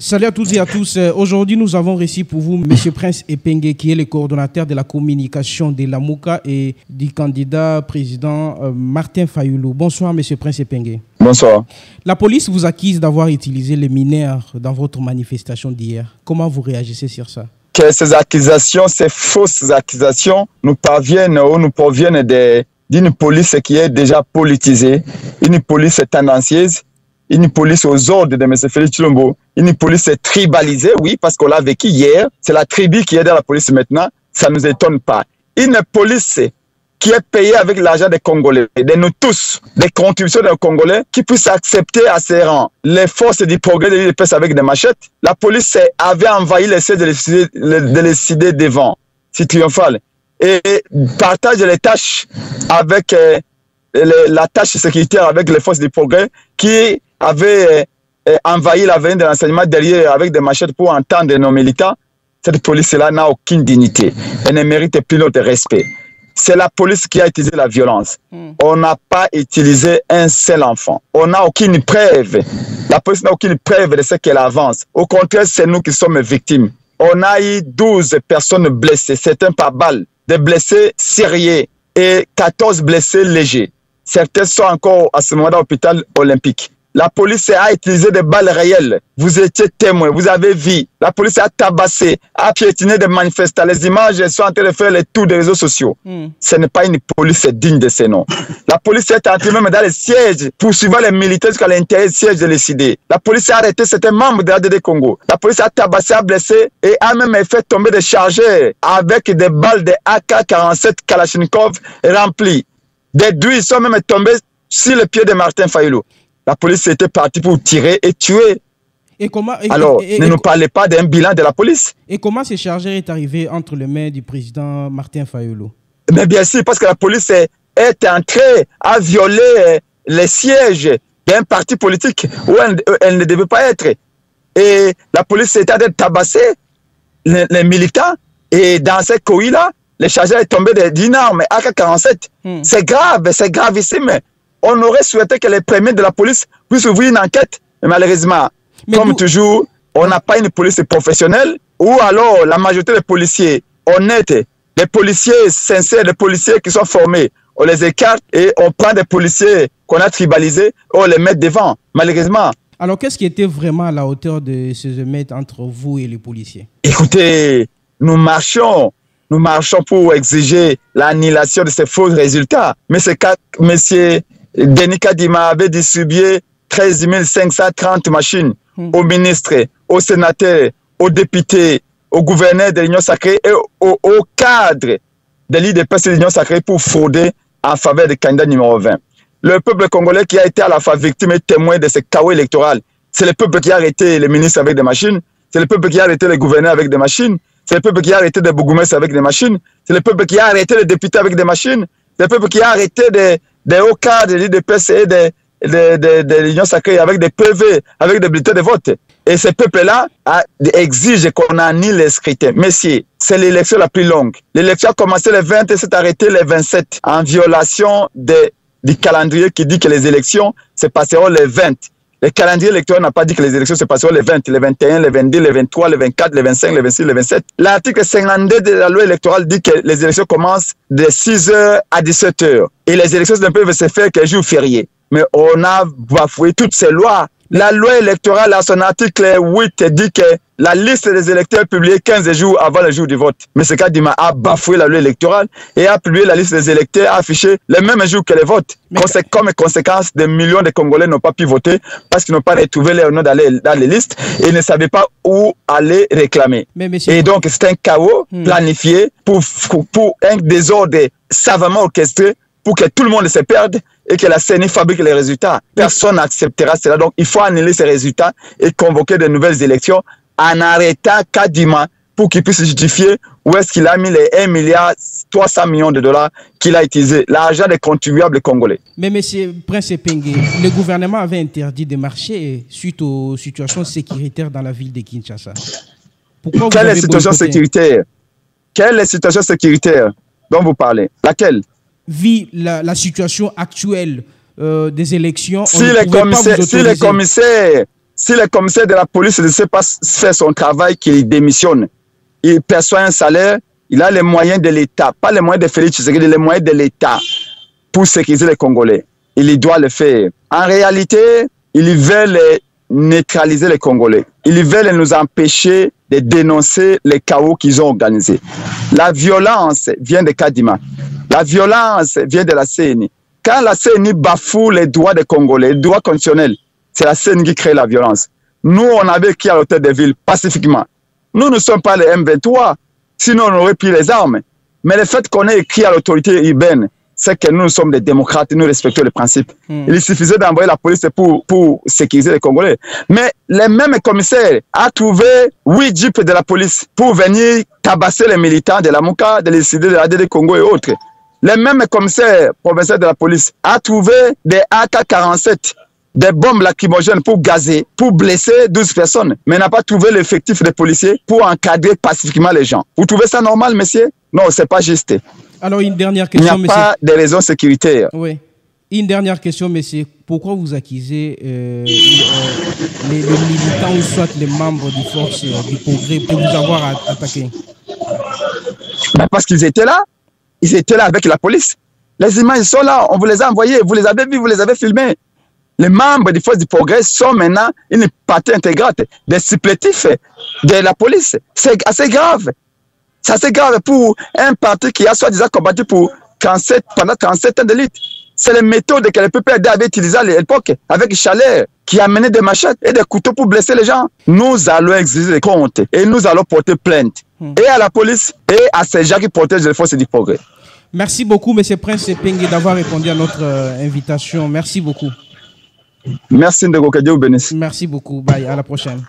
Salut à toutes et à tous. Aujourd'hui, nous avons reçu pour vous M. Prince Epengue, qui est le coordonnateur de la communication de la MOCA et du candidat président Martin Fayulu. Bonsoir, M. Prince Epengue. Bonsoir. La police vous accuse d'avoir utilisé les mineurs dans votre manifestation d'hier. Comment vous réagissez sur ça? Que ces accusations, ces fausses accusations, nous parviennent ou nous proviennent d'une police qui est déjà politisée, une police tendancieuse, une police aux ordres de M. Félix Tshilombo, une police tribalisée, oui, parce qu'on l'a vécu hier. C'est la tribu qui est dans la police maintenant. Ça ne nous étonne pas. Une police qui est payée avec l'argent des Congolais, de nous tous, des contributions des Congolais, qui puissent accepter à ses rangs les forces du progrès de l'UDPS avec des machettes. La police avait envahi les sièges de les cider devant. C'est triomphal. Et partage les tâches avec la tâche sécuritaire avec les forces du progrès qui avaient envahi l'avenir de l'enseignement derrière avec des machettes pour entendre nos militants. Cette police-là n'a aucune dignité. Elle ne mérite plus notre respect. C'est la police qui a utilisé la violence. On n'a pas utilisé un seul enfant. On n'a aucune preuve. La police n'a aucune preuve de ce qu'elle avance. Au contraire, c'est nous qui sommes victimes. On a eu 12 personnes blessées, certains par balle, des blessés sérieux et 14 blessés légers. Certains sont encore à ce moment à l'hôpital olympique. La police a utilisé des balles réelles. Vous étiez témoin, vous avez vu. La police a tabassé, a piétiné des manifestants. Les images sont en train de faire les tours des réseaux sociaux. Ce n'est pas une police digne de ce nom. La police est entrée même dans les sièges, poursuivant les militaires jusqu'à l'intérieur du siège de l'ECD. La police a arrêté certains membres de l'ADD Congo. La police a tabassé, a blessé et a même fait tomber des chargeurs avec des balles de AK-47 Kalachnikov remplies. Des douilles sont même tombées sur le pied de Martin Fayulu. La police était partie pour tirer et tuer. Alors, ne nous parlez pas d'un bilan de la police. Et comment ce chargeur est arrivé entre les mains du président Martin Fayulu? Mais bien sûr, parce que la police est entrée à violer les sièges d'un parti politique où elle ne devait pas être. Et la police est en train de tabasser les militants. Et dans ces coïs-là, le chargeur est tombé d'une arme AK-47. C'est grave, c'est gravissime. On aurait souhaité que les premiers de la police puissent ouvrir une enquête. Mais malheureusement, comme toujours, on n'a pas une police professionnelle ou alors la majorité des policiers honnêtes, des policiers sincères, des policiers qui sont formés, on les écarte et on prend des policiers qu'on a tribalisés, on les met devant, malheureusement. Alors, qu'est-ce qui était vraiment à la hauteur de ces émeutes entre vous et les policiers? Écoutez, nous marchons pour exiger l'annulation de ces faux résultats. Mais c'est quand M. Denis Kadima avait distribué 13 530 machines aux ministres, aux sénateurs, aux députés, aux gouverneurs de l'Union sacrée et aux cadres de l'IDPS de l'Union sacrée pour frauder en faveur du candidat numéro 20. Le peuple congolais qui a été à la fois victime et témoin de ce chaos électoral, c'est le peuple qui a arrêté les ministres avec des machines, c'est le peuple qui a arrêté les gouverneurs avec des machines, c'est le peuple qui a arrêté des bourgmestres avec des machines, c'est le peuple qui a arrêté les députés avec des machines, c'est le peuple qui a arrêté des hauts cadres de l'IDPS et de l'Union sacrée avec des PV, avec des bulletins de vote. Et ce peuple-là exige qu'on annule les scrutins. Messieurs, c'est l'élection la plus longue. L'élection a commencé le 20 et s'est arrêtée le 27 en violation du calendrier qui dit que les élections se passeront le 20. Le calendrier électoral n'a pas dit que les élections se passeront le 20, le 21, le 22, le 23, le 24, le 25, le 26, le 27. L'article 52 de la loi électorale dit que les élections commencent de 6h à 17h. Et les élections ne peuvent se faire qu'un jour férié. Mais on a bafoué toutes ces lois. La loi électorale, à son article 8, dit que la liste des électeurs est publiée 15 jours avant le jour du vote. Mais ce Kadima a bafoué la loi électorale et a publié la liste des électeurs, a affiché le même jour que les votes. Comme conséquence, des millions de Congolais n'ont pas pu voter parce qu'ils n'ont pas retrouvé leur nom dans les listes et ne savaient pas où aller réclamer. Et donc, c'est un chaos planifié pour un désordre savamment orchestré pour que tout le monde se perde et que la CENI fabrique les résultats. Personne n'acceptera cela. Donc, il faut annuler ces résultats et convoquer de nouvelles élections en arrêtant Kadima pour qu'il puisse justifier où est-ce qu'il a mis les 1,3 milliard de dollars qu'il a utilisé, l'argent des contribuables congolais. Mais M. Prince Epengue, le gouvernement avait interdit de marcher suite aux situations sécuritaires dans la ville de Kinshasa. Pourquoi Quelle est la situation sécuritaire? Quelle est la situation sécuritaire dont vous parlez? Laquelle? Vu la situation actuelle des élections, si les Si le commissaire de la police ne sait pas faire son travail, qu'il démissionne. Il perçoit un salaire, il a les moyens de l'État, pas les moyens de Félix Tshisekedi, les moyens de l'État pour sécuriser les Congolais. Il doit le faire. En réalité, ils veulent neutraliser les Congolais. Ils veulent nous empêcher de dénoncer les chaos qu'ils ont organisés. La violence vient de Kadima. La violence vient de la CENI. Quand la CENI bafoue les droits des Congolais, les droits constitutionnels, c'est la CENI qui crée la violence. Nous, on avait écrit à l'hôtel de ville pacifiquement. Nous ne sommes pas les M23, sinon on aurait pris les armes. Mais le fait qu'on ait écrit à l'autorité urbaine, c'est que nous sommes des démocrates, nous respectons les principes. Il suffisait d'envoyer la police pour sécuriser les Congolais. Mais les mêmes commissaires ont trouvé 8 jeeps de la police pour venir tabasser les militants de la Mouka, de l'ICD, de la DD Congo et autres. Les mêmes commissaires provinciaux de la police ont trouvé des AK-47, des bombes lacrymogènes pour gazer, pour blesser 12 personnes, mais n'a pas trouvé l'effectif des policiers pour encadrer pacifiquement les gens. Vous trouvez ça normal, monsieur? Non, c'est pas juste. Alors, une dernière question, il n'y a pas de raisons sécuritaires. Oui. Une dernière question, monsieur. Pourquoi vous accusez les militants ou soit les membres du Force du Progrès de vous avoir attaqué? Parce qu'ils étaient là. Ils étaient là avec la police. Les images sont là. On vous les a envoyées. Vous les avez vus, vous les avez filmés. Les membres du Force du Progrès sont maintenant une partie intégrante des supplétifs de la police. C'est assez grave. C'est assez grave pour un parti qui a soi-disant combattu pendant 37 ans de lutte. C'est les méthodes que le PPRD avait utilisées à l'époque avec Chalère, qui a mené des machettes et des couteaux pour blesser les gens. Nous allons exiger des comptes et nous allons porter plainte. Et à la police et à ces gens qui protègent les forces du progrès. Merci beaucoup, M. Prince Epenge, d'avoir répondu à notre invitation. Merci beaucoup. Merci, Ndego. Que Dieu vous bénisse. Merci beaucoup. Bye. À la prochaine.